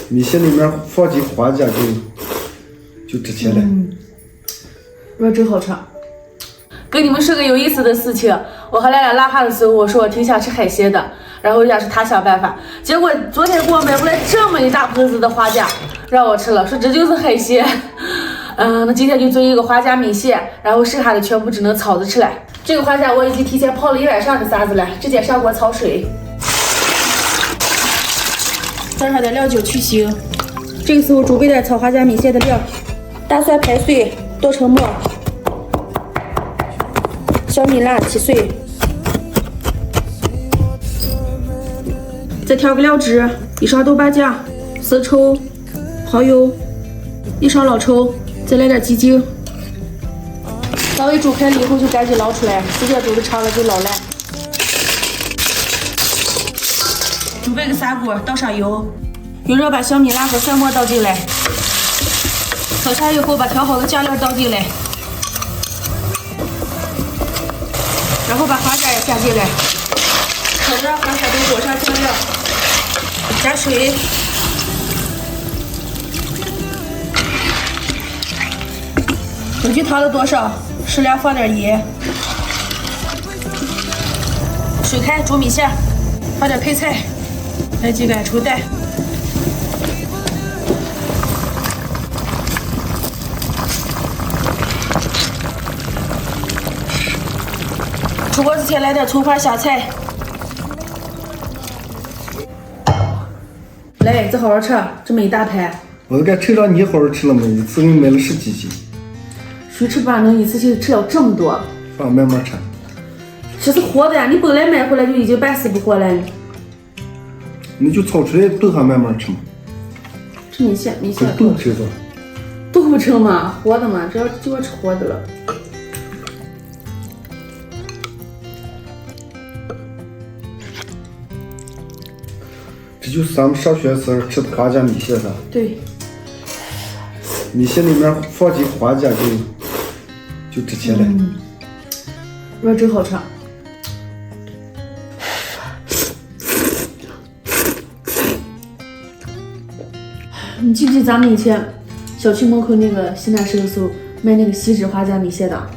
米线里面放进花甲就值钱了。我真好吃。跟你们说个有意思的事情，我和来拉话的时候，我说我挺想吃海鲜的，然后也是他想办法，结果昨天给我买回来这么一大盆子的花甲让我吃了，说这就是海鲜。那今天就做一个花甲米线，然后剩下的全部只能炒着吃了。这个花甲我已经提前泡了1晚上的沙子了，直接上锅焯水，倒上点料酒去腥。这个时候准备点炒花甲米线的料：大蒜拍碎剁成末，小米辣切碎，再调个料汁：1勺豆瓣酱、生抽、蚝油、1勺老抽，再来点鸡精。稍微煮开了以后就赶紧捞出来，时间煮的长了就老烂。准备个砂锅，倒上油，用热把小米辣和蒜末倒进来，炒香以后把调好的酱料倒进来，然后把花甲也下进来，炒着把海豆裹上酱料，加水，根据汤的多少适量放点盐，水开煮米线，放点配菜，来几个鹌鹑蛋，出锅之前来点葱花香菜，来再好好吃，这么一大盘。我都该趁着你好好吃了嘛，一次给你买了10几斤。谁吃饭能一次性吃了这么多？放慢慢吃。这是活的呀，你本来买回来就已经半死不活了。你就炒出来炖上慢慢吃嘛。这米线都吃的。都不成嘛，活的嘛，只要就要吃活的了。这就是咱们上学时候吃的花甲米线噻。对。米线里面放进花甲就值钱了。味真好吃。你记不记得咱们以前小区门口那个西南市的时候卖那个锡纸花甲米线的？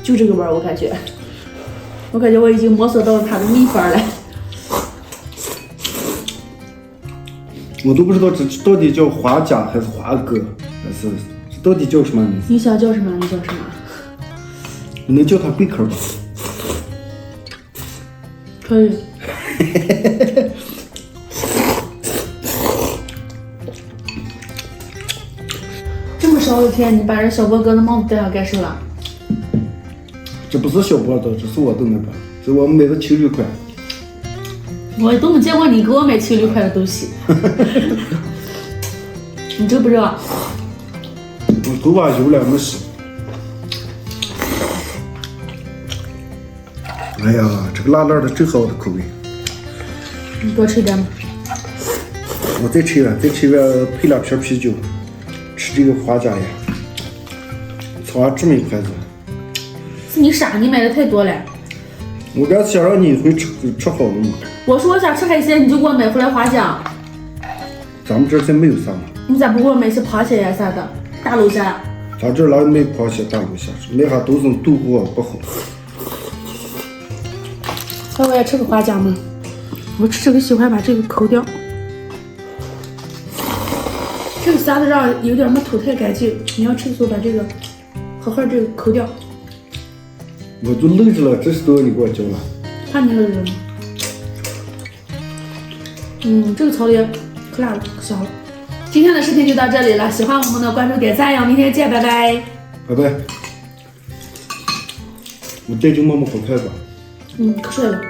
就这个味儿，我感觉我已经摸索到它的秘方了。我都不知道这到底叫花甲还是花蛤，还是到底叫什么名字？你想叫什么？你叫什么？我能叫它贝壳吧？可以。这么少的天，你把人小波哥的帽子戴上干什么了？这不是小波的，这是我的那个，这我买的情侣款。我都没见过你给我买情侣款的东西。你知不知道？我头发油了没洗。哎呀，这个辣辣的正好我的口味。你多吃一点吧。我再吃一碗，配2瓶啤酒，吃这个花甲呀。炒完这么一筷子。是你傻，你买的太多了。我刚想让你会吃好的嘛。我说我想吃海鲜，你就给我买回来花甲。咱们这儿才没有啥嘛。你咋不给我买些螃蟹呀啥的？大龙虾。咱这儿哪有卖螃蟹、大龙虾？那啥都是肚过不好。那我也吃个花甲嘛。我吃这个喜欢把这个抠掉。这个沙子上有点没吐太干净，你要吃的时候把这个好好这个抠掉。我都愣着了，这是都你给我教了。怕你愣着吗？这个炒的也可辣了，可香了。今天的视频就到这里了，喜欢我们的关注点赞哟，明天见，拜拜。拜拜。我带就默默好看吧。可帅了。